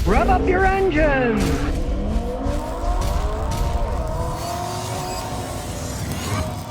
Rev up your engines!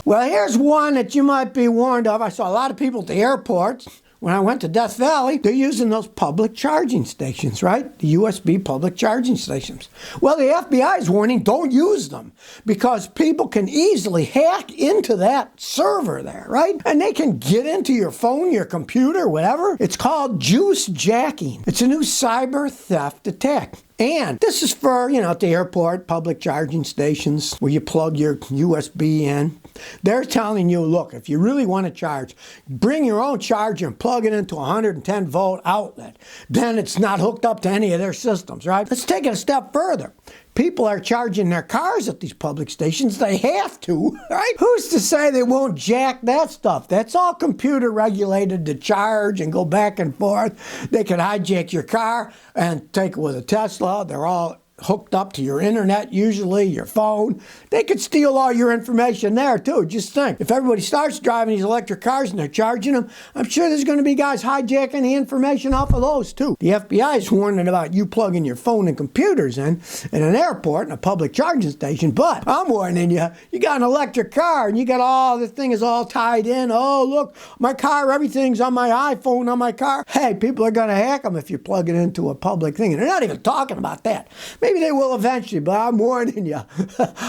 Well, here's one that you might be warned of. I saw a lot of people at the airports. When I went to Death Valley, they're using those public charging stations, right? The USB public charging stations. Well, the FBI is warning, don't use them because people can easily hack into that server there, right? And they can get into your phone, your computer, whatever. It's called juice jacking. It's a new cyber theft attack. And this is for, at the airport, public charging stations where you plug your USB in. They're telling you, look, if you really want to charge, bring your own charger and plug it into a 110-volt outlet. Then it's not hooked up to any of their systems, right? Let's take it a step further. People are charging their cars at these public stations. They have to, right? Who's to say they won't jack that stuff? That's all computer regulated to charge and go back and forth. They can hijack your car and take it with a Tesla. They're all hooked up to your internet, usually your phone. They could steal all your information there too. Just think, if everybody starts driving these electric cars and they're charging them, I'm sure there's going to be guys hijacking the information off of those too. The FBI is warning about you plugging your phone and computers in an airport and a public charging station, but I'm warning you, you got an electric car and you got all, the thing is all tied in. Oh, look, my car, everything's on my iPhone on my car. Hey, people are going to hack them if you plug it into a public thing. And they're not even talking about that. Maybe they will eventually, but I'm warning you.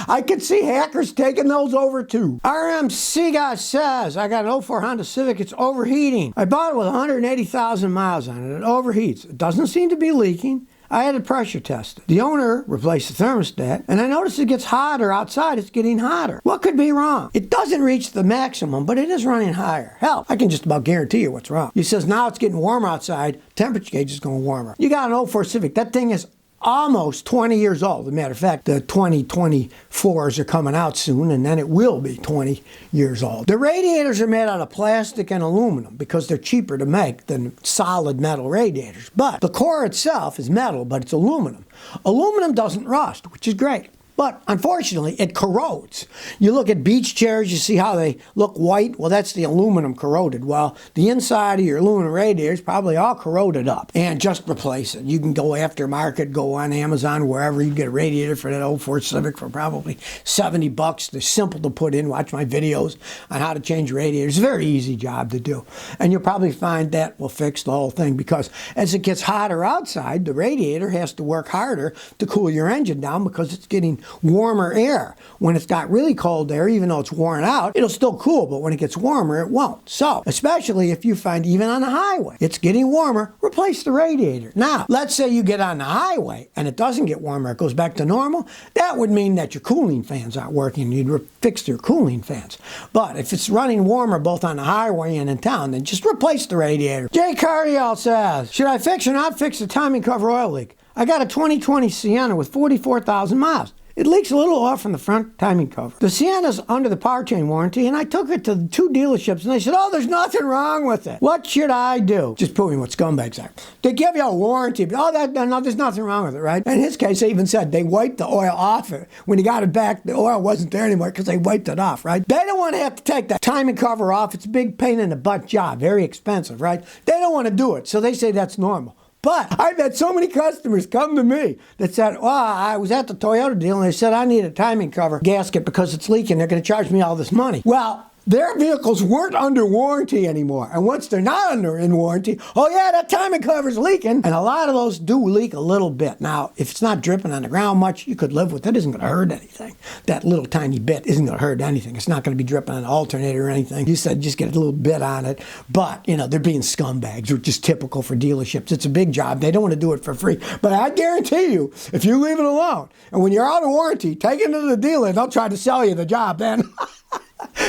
I could see hackers taking those over too. RMC guy says, I got an 04 Honda Civic, it's overheating. I bought it with 180,000 miles on it. It overheats. It doesn't seem to be leaking. I had it pressure tested. The owner replaced the thermostat, and I noticed it gets hotter outside. It's getting hotter. What could be wrong? It doesn't reach the maximum, but it is running higher. Hell, I can just about guarantee you what's wrong. He says now it's getting warmer outside. Temperature gauge is going warmer. You got an 04 Civic. That thing is almost 20 years old. As a matter of fact, the 2024s are coming out soon, and then it will be 20 years old. The radiators are made out of plastic and aluminum because they're cheaper to make than solid metal radiators. But the core itself is metal, but it's aluminum. Aluminum doesn't rust, which is great. But unfortunately, it corrodes. You look at beach chairs, you see how they look white? Well, that's the aluminum corroded. Well, the inside of your aluminum radiator is probably all corroded up. And just replace it. You can go aftermarket, go on Amazon, wherever. You can get a radiator for that 04 Civic for probably $70. They're simple to put in. Watch my videos on how to change radiators. It's a very easy job to do. And you'll probably find that will fix the whole thing because as it gets hotter outside, the radiator has to work harder to cool your engine down because it's getting warmer air. When it's got really cold air, even though it's worn out, it'll still cool, but when it gets warmer, it won't. So, especially if you find even on the highway, it's getting warmer, replace the radiator. Now, let's say you get on the highway and it doesn't get warmer, it goes back to normal. That would mean that your cooling fans aren't working. You'd fix your cooling fans. But if it's running warmer both on the highway and in town, then just replace the radiator. Jay Cardial says, should I fix or not fix the timing cover oil leak? I got a 2020 Sienna with 44,000 miles. It leaks a little oil from the front timing cover. The Sienna's under the powertrain warranty, and I took it to the two dealerships, and they said, oh, there's nothing wrong with it. What should I do? Just proving what scumbags are. They give you a warranty, but there's nothing wrong with it, right? In his case, they even said they wiped the oil off it. When he got it back, the oil wasn't there anymore because they wiped it off, right? They don't want to have to take that timing cover off. It's a big pain in the butt job, very expensive, right? They don't want to do it, so they say that's normal. But I've had so many customers come to me that said, well, I was at the Toyota deal and they said I need a timing cover gasket because it's leaking. They're going to charge me all this money. Well, their vehicles weren't under warranty anymore. And once they're not in warranty, oh yeah, that timing cover's leaking. And a lot of those do leak a little bit. Now, if it's not dripping on the ground much, you could live with it. It isn't going to hurt anything. That little tiny bit isn't going to hurt anything. It's not going to be dripping on the alternator or anything. You said just get a little bit on it. But, they're being scumbags, which is typical for dealerships. It's a big job. They don't want to do it for free. But I guarantee you, if you leave it alone, and when you're out of warranty, take it to the dealer, they'll try to sell you the job then.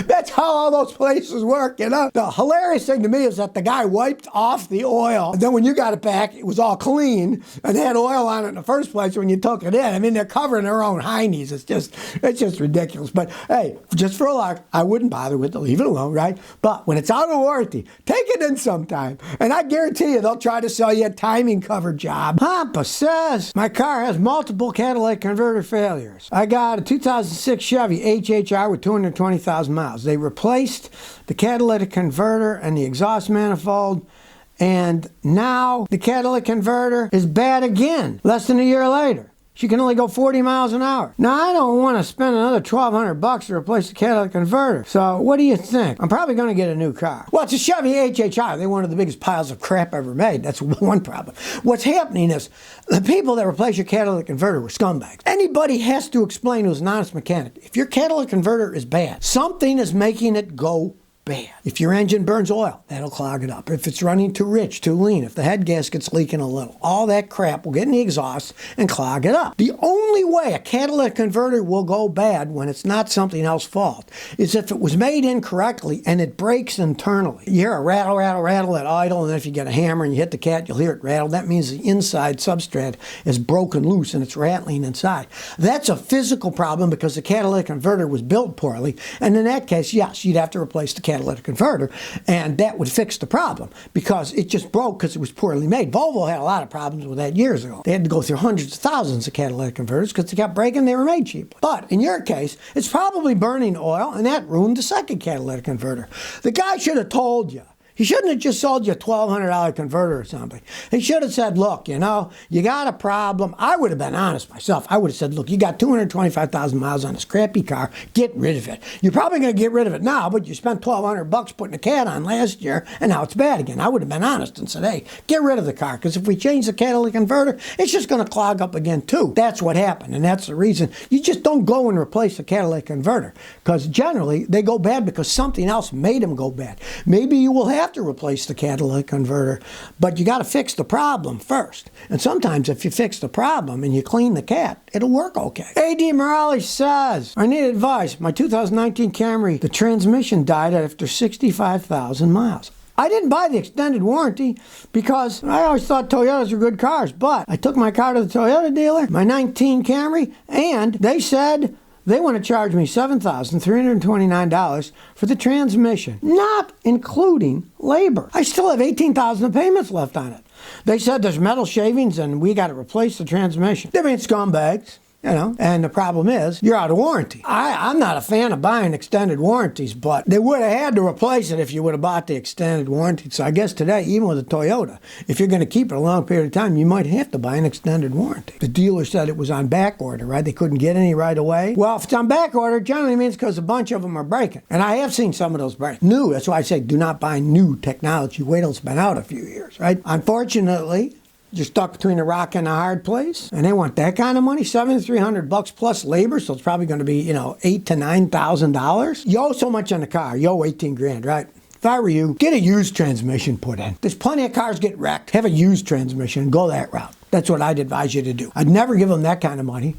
That's how all those places work, The hilarious thing to me is that the guy wiped off the oil, and then when you got it back, it was all clean, and they had oil on it in the first place when you took it in. I mean, they're covering their own heinies. It's just ridiculous. But hey, just for a lark, I wouldn't bother with it. Leave it alone, right? But when it's out of warranty, take it in sometime, and I guarantee you they'll try to sell you a timing cover job. Papa says, my car has multiple catalytic converter failures. I got a 2006 Chevy HHR with 220,000 miles. They replaced the catalytic converter and the exhaust manifold, And now the catalytic converter is bad again, less than a year later. She can only go 40 miles an hour. Now, I don't want to spend another $1,200 to replace the catalytic converter. So, what do you think? I'm probably going to get a new car. Well, it's a Chevy HHI. They're one of the biggest piles of crap ever made. That's one problem. What's happening is the people that replace your catalytic converter were scumbags. Anybody has to explain who's an honest mechanic. If your catalytic converter is bad, something is making it go bad. If your engine burns oil, that'll clog it up. If it's running too rich, too lean, if the head gasket's leaking a little, all that crap will get in the exhaust and clog it up. The only way a catalytic converter will go bad when it's not something else's fault is if it was made incorrectly and it breaks internally. You hear a rattle, rattle, rattle at idle, and then if you get a hammer and you hit the cat, you'll hear it rattle. That means the inside substrate is broken loose and it's rattling inside. That's a physical problem because the catalytic converter was built poorly, and in that case, yes, you'd have to replace the catalytic converter, and that would fix the problem because it just broke because it was poorly made. Volvo had a lot of problems with that years ago. They had to go through hundreds of thousands of catalytic converters because they kept breaking. They were made cheaply. But in your case, it's probably burning oil, and that ruined the second catalytic converter. The guy should have told you. He shouldn't have just sold you a $1,200 converter or something. He should have said, look, you got a problem. I would have been honest myself. I would have said, look, you got 225,000 miles on this crappy car. Get rid of it. You're probably going to get rid of it now, but you spent $1,200 putting a cat on last year, and now it's bad again. I would have been honest and said, hey, get rid of the car, because if we change the catalytic converter, it's just going to clog up again, too. That's what happened, and that's the reason. You just don't go and replace the catalytic converter, because generally, they go bad because something else made them go bad. Maybe you will have to replace the catalytic converter, but you got to fix the problem first. And sometimes if you fix the problem and you clean the cat, it'll work okay. A.D. Morales says, I need advice. My 2019 Camry, the transmission died after 65,000 miles. I didn't buy the extended warranty because I always thought Toyotas were good cars, but I took my car to the Toyota dealer, my 19 Camry, and they said they want to charge me $7,329 for the transmission, not including labor. I still have $18,000 of payments left on it. They said there's metal shavings and we got to replace the transmission. They're being scumbags. And the problem is, you're out of warranty. I'm not a fan of buying extended warranties, but they would have had to replace it if you would have bought the extended warranty. So I guess today, even with a Toyota, if you're going to keep it a long period of time, you might have to buy an extended warranty. The dealer said it was on back order, right? They couldn't get any right away. Well, if it's on back order, it generally means because a bunch of them are breaking. And I have seen some of those break. New, that's why I say do not buy new technology. Wait till it's been out a few years, right? Unfortunately, you're stuck between a rock and a hard place, and they want that kind of money, $7,300 plus labor, so it's probably going to be, $8,000 to $9,000. You owe so much on the car. You owe 18 grand, right? If I were you, get a used transmission put in. There's plenty of cars get wrecked. Have a used transmission. Go that route. That's what I'd advise you to do. I'd never give them that kind of money,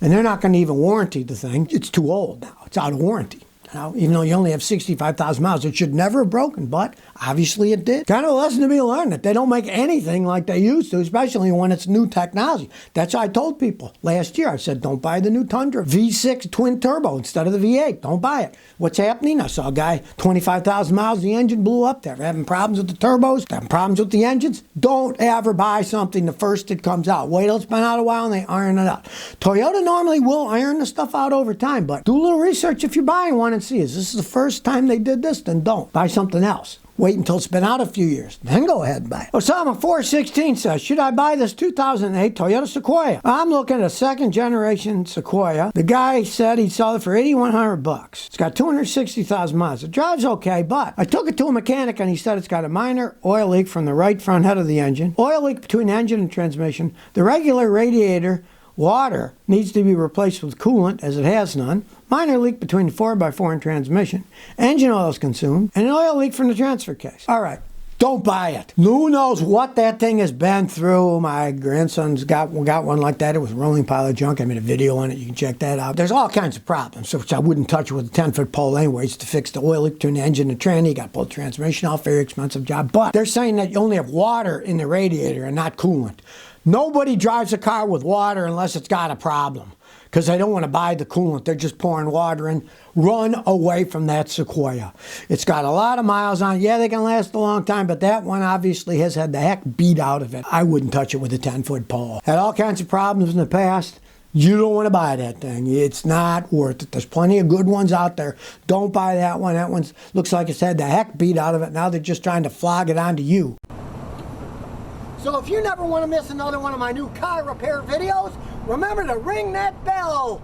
and they're not going to even warranty the thing. It's too old now. It's out of warranty. Now, even though you only have 65,000 miles, it should never have broken, but obviously it did. Kind of a lesson to be learned that they don't make anything like they used to, especially when it's new technology. That's what I told people last year. I said, don't buy the new Tundra V6 twin turbo instead of the V8. Don't buy it. What's happening? I saw a guy, 25,000 miles, the engine blew up there. Having problems with the turbos, having problems with the engines. Don't ever buy something the first it comes out. Wait till it's been out a while and they iron it out. Toyota normally will iron the stuff out over time, but do a little research if you're buying one and see, is this the first time they did this? Then don't. Buy something else. Wait until it's been out a few years. Then go ahead and buy it. Osama 416 says, should I buy this 2008 Toyota Sequoia? I'm looking at a second generation Sequoia. The guy said he'd sell it for $8,100. It's got 260,000 miles. It drives okay, but I took it to a mechanic and he said it's got a minor oil leak from the right front head of the engine, oil leak between engine and transmission, the regular radiator water needs to be replaced with coolant, as it has none. Minor leak between the 4x4 and transmission. Engine oil is consumed. And an oil leak from the transfer case. All right. Don't buy it. Who knows what that thing has been through? My grandson's got one like that. It was a rolling pile of junk. I made a video on it. You can check that out. There's all kinds of problems, which I wouldn't touch with a 10-foot pole anyways to fix the oil leak between the engine and tranny. You got to pull the transmission off. Very expensive job. But they're saying that you only have water in the radiator and not coolant. Nobody drives a car with water unless it's got a problem because they don't want to buy the coolant. They're just pouring water in. Run away from that Sequoia. It's got a lot of miles on it. Yeah, they can last a long time, but that one obviously has had the heck beat out of it. I wouldn't touch it with a 10-foot pole. Had all kinds of problems in the past. You don't want to buy that thing. It's not worth it. There's plenty of good ones out there. Don't buy that one. That one looks like it's had the heck beat out of it. Now they're just trying to flog it onto you. So if you never want to miss another one of my new car repair videos, remember to ring that bell.